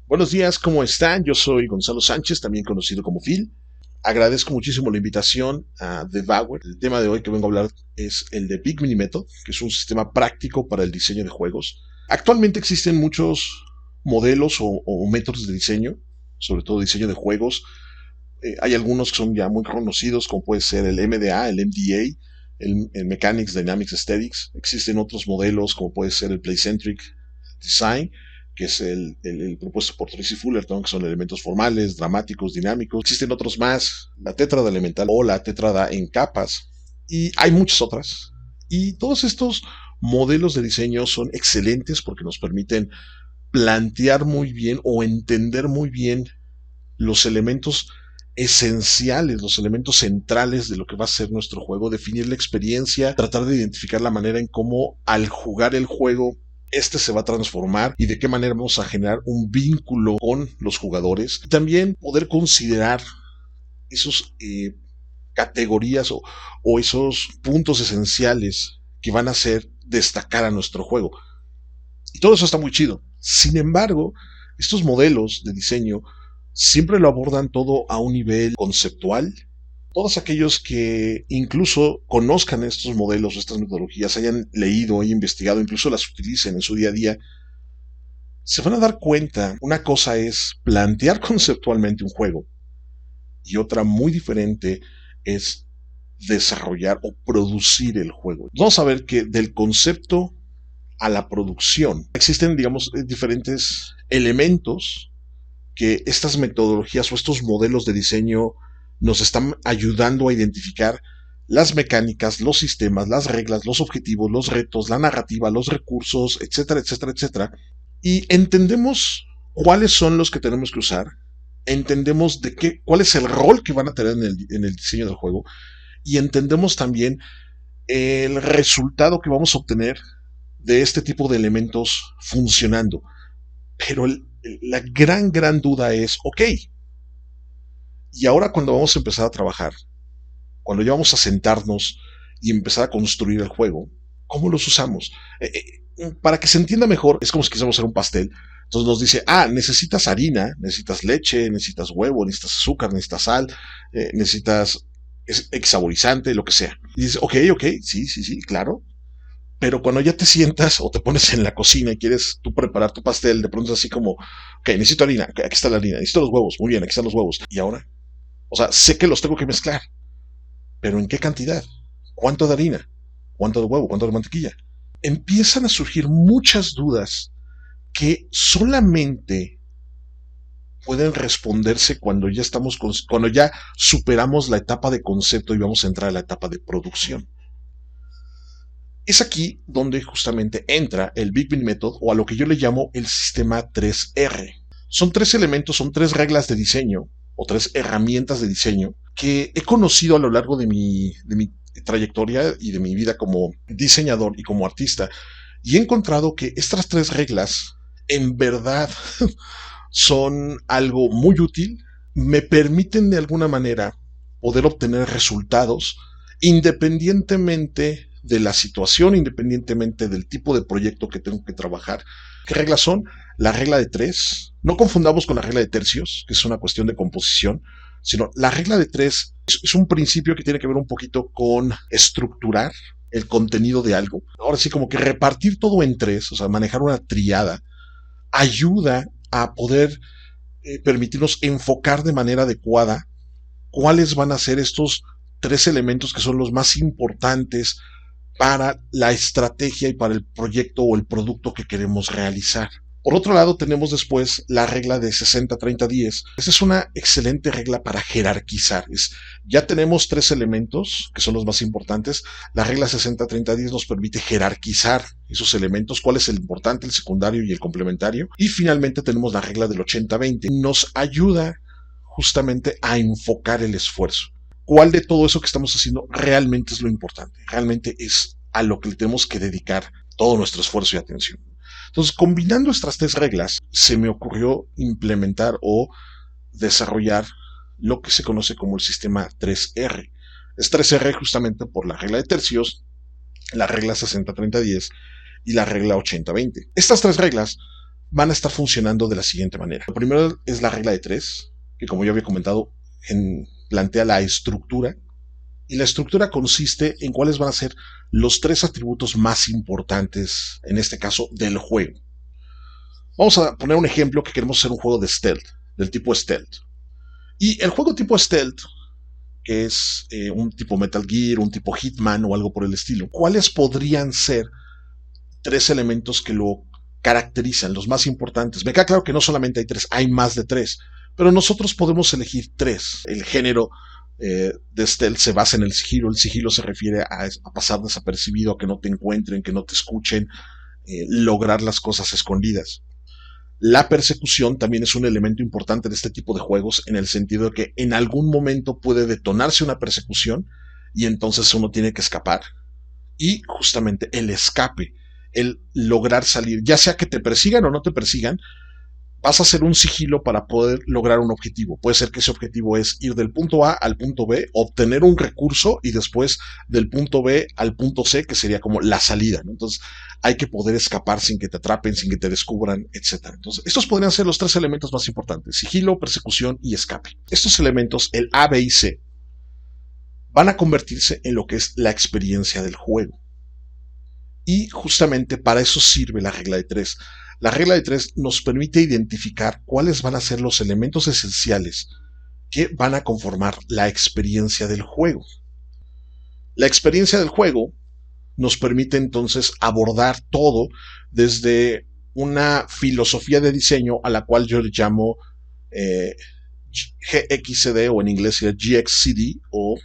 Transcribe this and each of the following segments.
Buenos días, ¿cómo están? Yo soy Gonzalo Sánchez, también conocido como Phil. Agradezco muchísimo la invitación a Devour. El tema de hoy que vengo a hablar es el de Big Mini Method, que es un sistema práctico para el diseño de juegos. Actualmente existen muchos modelos o métodos de diseño, sobre todo diseño de juegos. Hay algunos que son ya muy conocidos, como puede ser el MDA, el MDA, el Mechanics Dynamics Aesthetics. Existen otros modelos, como puede ser el Playcentric Design, que es el propuesto por Tracy Fullerton, que son elementos formales, dramáticos, dinámicos. Existen otros más, la tétrada elemental o la tétrada en capas, y hay muchas otras. Y todos estos modelos de diseño son excelentes porque nos permiten plantear muy bien o entender muy bien los elementos esenciales, los elementos centrales de lo que va a ser nuestro juego, definir la experiencia, tratar de identificar la manera en cómo al jugar el juego este se va a transformar y de qué manera vamos a generar un vínculo con los jugadores. También poder considerar esos categorías o esos puntos esenciales que van a hacer destacar a nuestro juego. Y todo eso está muy chido. Sin embargo, estos modelos de diseño siempre lo abordan todo a un nivel conceptual. Todos aquellos que incluso conozcan estos modelos, estas metodologías, hayan leído y investigado, incluso las utilicen en su día a día, se van a dar cuenta, una cosa es plantear conceptualmente un juego y otra muy diferente es desarrollar o producir el juego. Vamos a ver que del concepto a la producción existen, digamos, diferentes elementos que estas metodologías o estos modelos de diseño nos están ayudando a identificar las mecánicas, los sistemas, las reglas, los objetivos, los retos, la narrativa, los recursos, etcétera, etcétera, etcétera. Y entendemos cuáles son los que tenemos que usar, entendemos cuál es el rol que van a tener en el diseño del juego y entendemos también el resultado que vamos a obtener de este tipo de elementos funcionando. Pero la gran duda es, ok, y ahora cuando vamos a empezar a trabajar, cuando ya vamos a sentarnos y empezar a construir el juego, ¿cómo los usamos? Para que se entienda mejor, es como si quisiéramos hacer un pastel. Entonces nos dice, necesitas harina, necesitas leche, necesitas huevo, necesitas azúcar, necesitas sal, necesitas saborizante, lo que sea. Y dices, ok, sí, claro. Pero cuando ya te sientas o te pones en la cocina y quieres tú preparar tu pastel, de pronto es así como, ok, necesito harina, okay, aquí está la harina, necesito los huevos, muy bien, aquí están los huevos. ¿Y ahora? O sea, sé que los tengo que mezclar, pero ¿en qué cantidad? ¿Cuánto de harina? ¿Cuánto de huevo? ¿Cuánto de mantequilla? Empiezan a surgir muchas dudas que solamente pueden responderse cuando ya cuando ya superamos la etapa de concepto y vamos a entrar a la etapa de producción. Es aquí donde justamente entra el Big Mini Method o a lo que yo le llamo el sistema 3R. Son tres elementos, son tres reglas de diseño o tres herramientas de diseño que he conocido a lo largo de mi trayectoria y de mi vida como diseñador y como artista. Y he encontrado que estas tres reglas en verdad son algo muy útil, me permiten de alguna manera poder obtener resultados independientemente de la situación, independientemente del tipo de proyecto que tengo que trabajar. ¿Qué reglas son? La regla de tres. No confundamos con la regla de tercios, que es una cuestión de composición, sino la regla de tres es un principio que tiene que ver un poquito con estructurar el contenido de algo. Ahora sí, como que repartir todo en tres, o sea, manejar una triada, ayuda a poder permitirnos enfocar de manera adecuada cuáles van a ser estos tres elementos que son los más importantes para la estrategia y para el proyecto o el producto que queremos realizar. Por otro lado, tenemos después la regla de 60-30-10. Esta es una excelente regla para jerarquizar. Ya tenemos tres elementos que son los más importantes. La regla 60-30-10 nos permite jerarquizar esos elementos, cuál es el importante, el secundario y el complementario. Y finalmente tenemos la regla del 80-20. Nos ayuda justamente a enfocar el esfuerzo. ¿Cuál de todo eso que estamos haciendo realmente es lo importante? Realmente es a lo que le tenemos que dedicar todo nuestro esfuerzo y atención. Entonces, combinando estas tres reglas, se me ocurrió implementar o desarrollar lo que se conoce como el sistema 3R. Es 3R justamente por la regla de tercios, la regla 60-30-10 y la regla 80-20. Estas tres reglas van a estar funcionando de la siguiente manera. Lo primero es la regla de 3, que como ya había comentado, plantea la estructura. Y la estructura consiste en cuáles van a ser los 3 atributos más importantes, en este caso, del juego. Vamos a poner un ejemplo que queremos hacer un juego de stealth, del tipo stealth. Y el juego tipo stealth, que es un tipo Metal Gear, un tipo Hitman o algo por el estilo, ¿cuáles podrían ser 3 elementos que lo caracterizan, los más importantes? Me queda claro que no solamente hay 3, hay más de 3, pero nosotros podemos elegir 3. El género de stealth se basa en el sigilo. El sigilo se refiere a pasar desapercibido, a que no te encuentren, que no te escuchen, lograr las cosas escondidas. La persecución también es un elemento importante de este tipo de juegos, en el sentido de que en algún momento puede detonarse una persecución y entonces uno tiene que escapar. Y justamente el escape, el lograr salir, ya sea que te persigan o no te persigan, vas a hacer un sigilo para poder lograr un objetivo. Puede ser que ese objetivo es ir del punto A al punto B, obtener un recurso y después del punto B al punto C, que sería como la salida, ¿no? Entonces hay que poder escapar sin que te atrapen, sin que te descubran, etc. Entonces estos podrían ser los 3 elementos más importantes: sigilo, persecución y escape. Estos elementos, el A, B y C, van a convertirse en lo que es la experiencia del juego. Y justamente para eso sirve la regla de 3. La regla de 3 nos permite identificar cuáles van a ser los elementos esenciales que van a conformar la experiencia del juego. La experiencia del juego nos permite entonces abordar todo desde una filosofía de diseño a la cual yo le llamo GXCD, o en inglés sería GXCD, o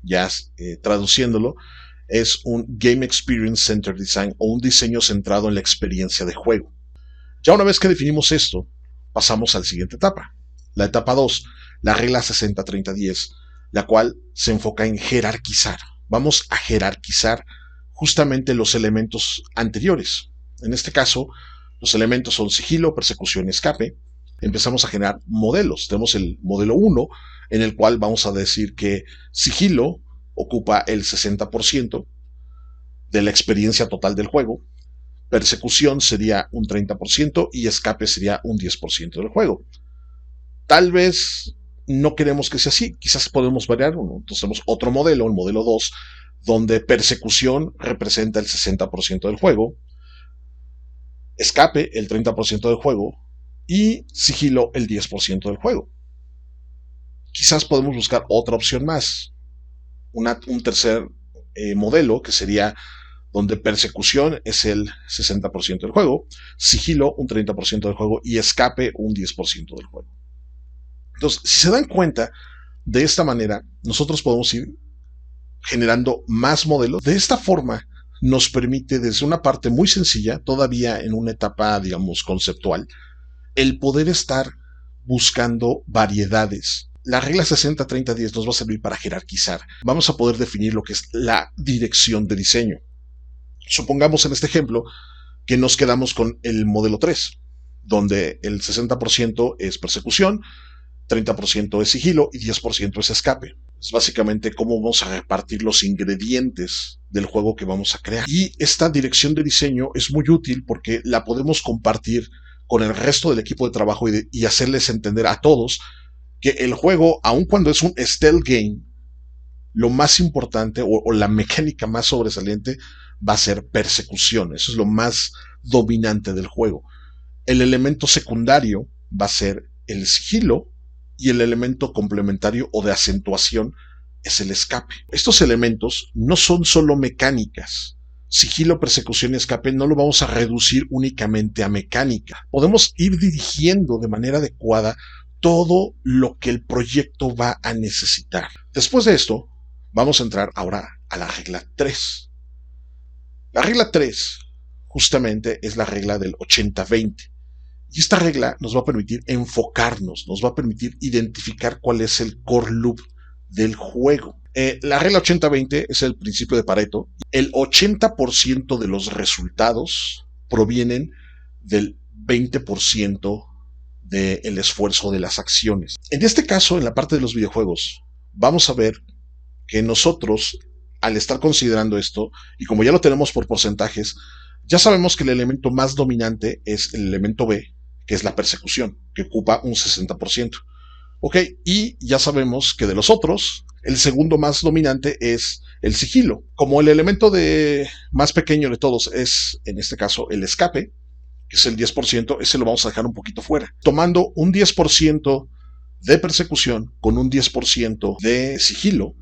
ya traduciéndolo, es un Game Experience Centered Design, o un diseño centrado en la experiencia de juego. Ya una vez que definimos esto, pasamos a la siguiente etapa. La etapa 2, la regla 60-30-10, la cual se enfoca en jerarquizar. Vamos a jerarquizar justamente los elementos anteriores. En este caso, los elementos son sigilo, persecución y escape. Empezamos a generar modelos. Tenemos el modelo 1, en el cual vamos a decir que sigilo ocupa el 60% de la experiencia total del juego. Persecución sería un 30% y escape sería un 10% del juego. Tal vez no queremos que sea así, quizás podemos variar uno. Entonces tenemos otro modelo, el modelo 2, donde persecución representa el 60% del juego, escape el 30% del juego y sigilo el 10% del juego. Quizás podemos buscar otra opción más, un tercer modelo, que sería donde persecución es el 60% del juego, sigilo un 30% del juego y escape un 10% del juego. Entonces, si se dan cuenta, de esta manera nosotros podemos ir generando más modelos. De esta forma nos permite, desde una parte muy sencilla, todavía en una etapa, digamos, conceptual, el poder estar buscando variedades. La regla 60-30-10 nos va a servir para jerarquizar. Vamos a poder definir lo que es la dirección de diseño. Supongamos en este ejemplo que nos quedamos con el modelo 3, donde el 60% es persecución, 30% es sigilo y 10% es escape. Es básicamente cómo vamos a repartir los ingredientes del juego que vamos a crear. Y esta dirección de diseño es muy útil porque la podemos compartir con el resto del equipo de trabajo y hacerles entender a todos que el juego, aun cuando es un stealth game, lo más importante o la mecánica más sobresaliente va a ser persecución. Eso es lo más dominante del juego. El elemento secundario va a ser el sigilo y el elemento complementario o de acentuación es el escape. Estos elementos no son solo mecánicas. Sigilo, persecución y escape no lo vamos a reducir únicamente a mecánica. Podemos ir dirigiendo de manera adecuada todo lo que el proyecto va a necesitar. Después de esto, vamos a entrar ahora a la regla 3. La regla 3 justamente es la regla del 80-20. Y esta regla nos va a permitir enfocarnos, nos va a permitir identificar cuál es el core loop del juego. La regla 80-20 es el principio de Pareto. El 80% de los resultados provienen del 20% del esfuerzo de las acciones. En este caso, en la parte de los videojuegos, vamos a ver que nosotros, al estar considerando esto, y como ya lo tenemos por porcentajes, Ya sabemos que el elemento más dominante es el elemento B, que es la persecución, que ocupa un 60%. Ok, y ya sabemos que de los otros, el segundo más dominante es el sigilo. Como el elemento más pequeño de todos es, en este caso, el escape, que es el 10%, ese lo vamos a dejar un poquito fuera. Tomando un 10% de persecución con un 10% de sigilo,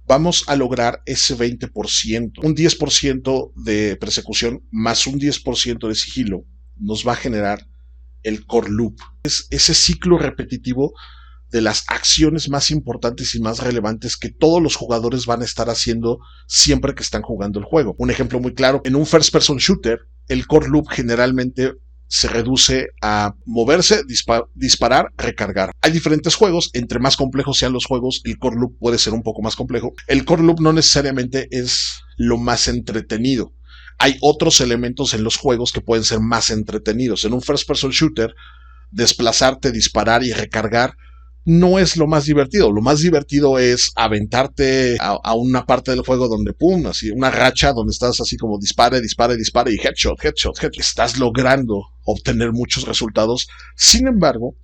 vamos a lograr ese 20%. Un 10% de persecución más un 10% de sigilo nos va a generar el core loop. Es ese ciclo repetitivo de las acciones más importantes y más relevantes que todos los jugadores van a estar haciendo siempre que están jugando el juego. Un ejemplo muy claro, en un first person shooter, el core loop generalmente se reduce a moverse, disparar, recargar. Hay diferentes juegos, entre más complejos sean los juegos, el core loop puede ser un poco más complejo. El core loop no necesariamente es lo más entretenido. Hay otros elementos en los juegos que pueden ser más entretenidos. En un first person shooter, desplazarte, disparar y recargar no es lo más divertido. Lo más divertido es aventarte a una parte del juego donde pum, así una racha donde estás así como dispare y headshot. Estás logrando obtener muchos resultados. Sin embargo,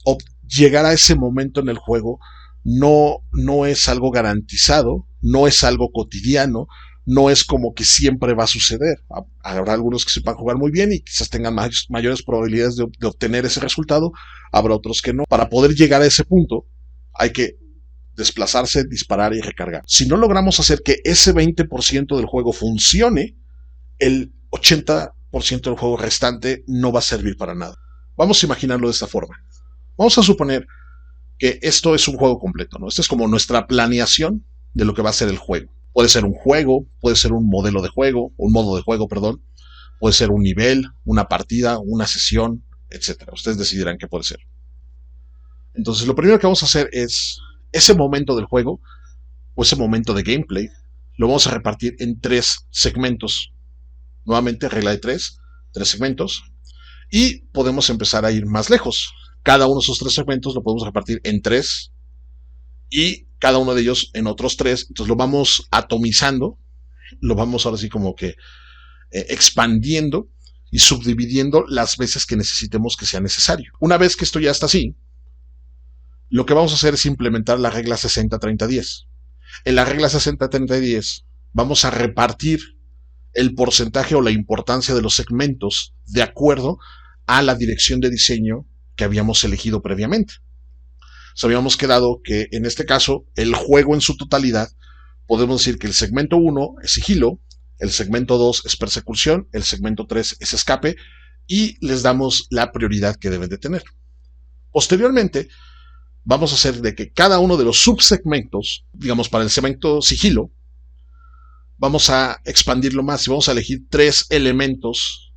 llegar a ese momento en el juego no es algo garantizado, no es algo cotidiano, no es como que siempre va a suceder. Habrá algunos que sepan jugar muy bien y quizás tengan mayores probabilidades de obtener ese resultado, habrá otros que no. Para poder llegar a ese punto hay que desplazarse, disparar y recargar. Si no logramos hacer que ese 20% del juego funcione, el 80% del juego restante no va a servir para nada. Vamos a imaginarlo de esta forma. Vamos a suponer que esto es un juego completo, ¿no? Esta es como nuestra planeación de lo que va a ser el juego. Puede ser un juego, puede ser un modelo de juego, un modo de juego, perdón. Puede ser un nivel, una partida, una sesión, etc. Ustedes decidirán qué puede ser. Entonces, lo primero que vamos a hacer es ese momento del juego, o ese momento de gameplay, lo vamos a repartir en 3 segmentos. Nuevamente, regla de 3 segmentos. Y podemos empezar a ir más lejos. Cada uno de esos 3 segmentos lo podemos repartir en 3 y cada uno de ellos en otros 3. Entonces lo vamos atomizando, lo vamos ahora sí como que expandiendo y subdividiendo las veces que necesitemos que sea necesario. Una vez que esto ya está así, lo que vamos a hacer es implementar la regla 60-30-10. En la regla 60-30-10 vamos a repartir el porcentaje o la importancia de los segmentos de acuerdo a la dirección de diseño que habíamos elegido previamente. Habíamos quedado que en este caso el juego en su totalidad podemos decir que el segmento 1 es sigilo, el segmento 2 es persecución, el segmento 3 es escape y les damos la prioridad que deben de tener. Posteriormente vamos a hacer de que cada uno de los subsegmentos, digamos para el segmento sigilo, vamos a expandirlo más y vamos a elegir 3 elementos,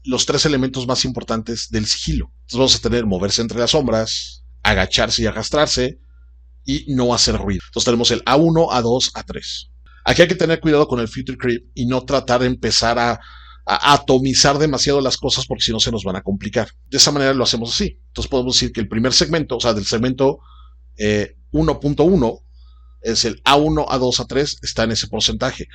los 3 elementos más importantes del sigilo. Entonces vamos a tener moverse entre las sombras, agacharse y arrastrarse y no hacer ruido. Entonces tenemos el A1, A2, A3. Aquí hay que tener cuidado con el future creep y no tratar de empezar a atomizar demasiado las cosas porque si no se nos van a complicar. De esa manera lo hacemos así. Entonces podemos decir que el primer segmento, o sea, del segmento 1.1 es el A1, A2, A3, está en ese porcentaje.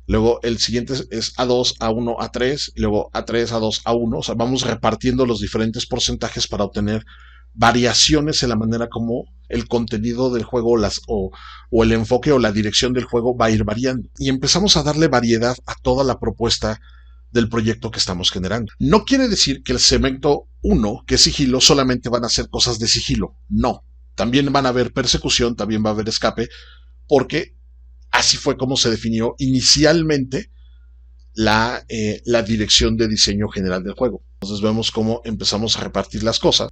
Luego el siguiente es A2, A1, A3, y luego A3, A2, A1. O sea, vamos repartiendo los diferentes porcentajes para obtener variaciones en la manera como el contenido del juego o el enfoque o la dirección del juego va a ir variando. Y empezamos a darle variedad a toda la propuesta del proyecto que estamos generando. No quiere decir que el segmento 1, que es sigilo, solamente van a hacer cosas de sigilo. No. También van a haber persecución, también va a haber escape, porque así fue como se definió inicialmente la dirección de diseño general del juego. Entonces vemos cómo empezamos a repartir las cosas.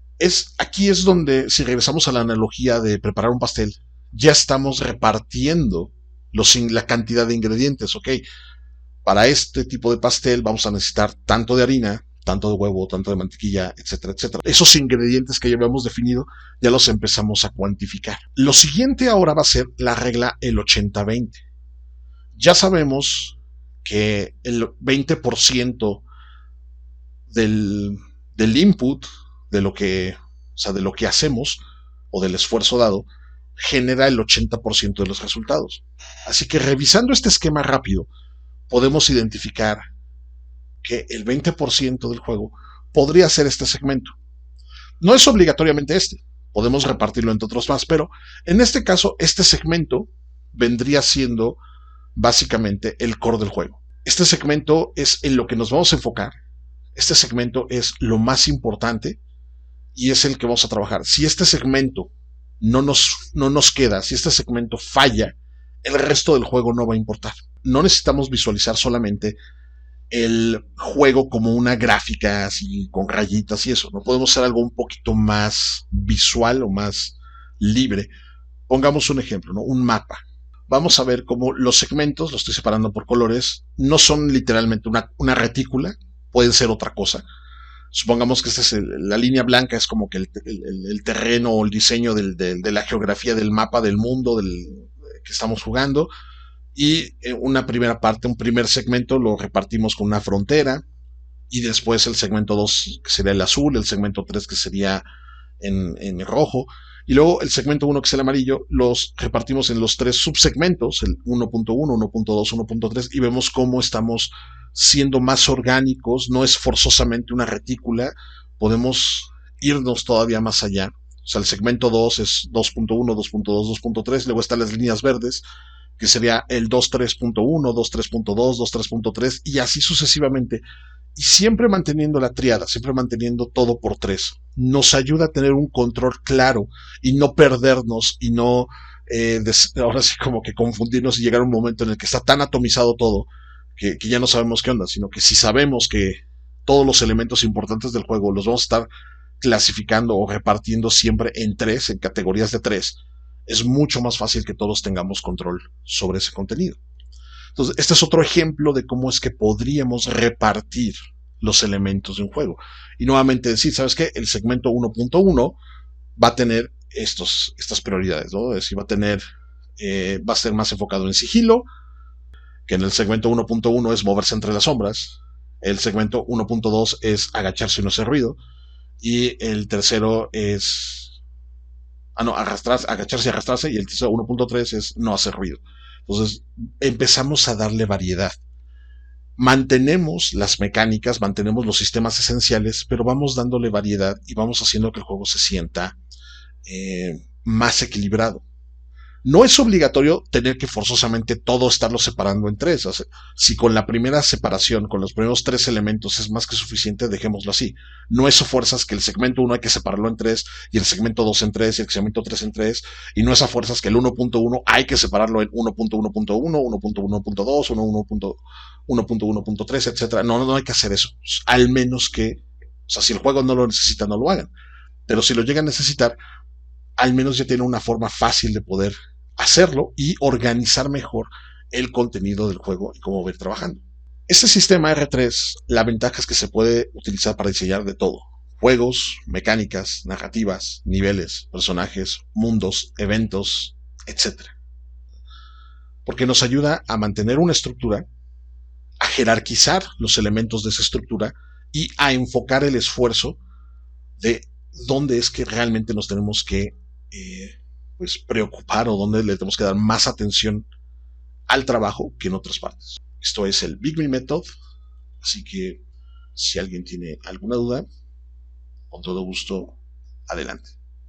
Aquí es donde, si regresamos a la analogía de preparar un pastel, ya estamos repartiendo la cantidad de ingredientes, ¿ok? Para este tipo de pastel vamos a necesitar tanto de harina, tanto de huevo, tanto de mantequilla, etcétera, etcétera. Esos ingredientes que ya habíamos definido, ya los empezamos a cuantificar. Lo siguiente ahora va a ser la regla el 80-20. Ya sabemos que el 20% del input, de lo que hacemos, o del esfuerzo dado, genera el 80% de los resultados. Así que revisando este esquema rápido, podemos identificar que el 20% del juego podría ser este segmento. No es obligatoriamente este, podemos repartirlo entre otros más, pero en este caso este segmento vendría siendo básicamente el core del juego. Este segmento es en lo que nos vamos a enfocar. Este segmento es lo más importante y es el que vamos a trabajar. Si este segmento no nos queda, si este segmento falla, el resto del juego no va a importar. No necesitamos visualizar solamente el juego como una gráfica así con rayitas y eso. No podemos hacer algo un poquito más visual o más libre. Pongamos un ejemplo, ¿no? Un mapa. Vamos a ver cómo los segmentos, los estoy separando por colores, no son literalmente una retícula, pueden ser otra cosa. Supongamos que esta es la línea blanca, es como que el terreno o el diseño de la geografía del mapa del mundo que estamos jugando. Y una primera parte, un primer segmento lo repartimos con una frontera. Y después el segmento 2 que sería el azul, el segmento 3 que sería en rojo. Y luego el segmento 1 que es el amarillo, los repartimos en los tres subsegmentos, el 1.1, 1.2, 1.3, y vemos cómo estamos siendo más orgánicos, no es forzosamente una retícula, podemos irnos todavía más allá. O sea, el segmento 2 es 2.1, 2.2, 2.3, luego están las líneas verdes, que sería el 2.3.1, 2.3.2, 2.3.3, y así sucesivamente. Y siempre manteniendo la triada, siempre manteniendo todo por tres. Nos ayuda a tener un control claro y no perdernos y no, ahora sí como que confundirnos y llegar a un momento en el que está tan atomizado todo que ya no sabemos qué onda, sino que si sabemos que todos los elementos importantes del juego los vamos a estar clasificando o repartiendo siempre en tres, en categorías de tres, es mucho más fácil que todos tengamos control sobre ese contenido. Entonces, este es otro ejemplo de cómo es que podríamos repartir los elementos de un juego. Y nuevamente decir, ¿sabes qué? El segmento 1.1 va a tener estas prioridades, ¿no? Es decir, va a ser más enfocado en sigilo, que en el segmento 1.1 es moverse entre las sombras, el segmento 1.2 es agacharse y no hacer ruido, y el tercero es agacharse y arrastrarse, y el tercero 1.3 es no hacer ruido. Entonces empezamos a darle variedad. Mantenemos las mecánicas, mantenemos los sistemas esenciales, pero vamos dándole variedad y vamos haciendo que el juego se sienta más equilibrado. No es obligatorio tener que forzosamente todo estarlo separando en tres. O sea, si con la primera separación, con los primeros tres elementos es más que suficiente, dejémoslo así. No es a fuerzas que el segmento 1 hay que separarlo en tres, y el segmento 2 en tres, y el segmento 3 en tres, y no es a fuerzas que el 1.1 hay que separarlo en 1.1.1, 1.1.2, 1.1.3, etc. No hay que hacer eso. Al menos que, o sea, si el juego no lo necesita, no lo hagan. Pero si lo llegan a necesitar, al menos ya tiene una forma fácil de poder hacerlo y organizar mejor el contenido del juego y cómo va a ir trabajando. Este sistema R3, la ventaja es que se puede utilizar para diseñar de todo. Juegos, mecánicas, narrativas, niveles, personajes, mundos, eventos, etc. Porque nos ayuda a mantener una estructura, a jerarquizar los elementos de esa estructura y a enfocar el esfuerzo de dónde es que realmente nos tenemos que pues preocupar o dónde le tenemos que dar más atención al trabajo que en otras partes. Esto es el Big Me Method, así que si alguien tiene alguna duda, con todo gusto, adelante.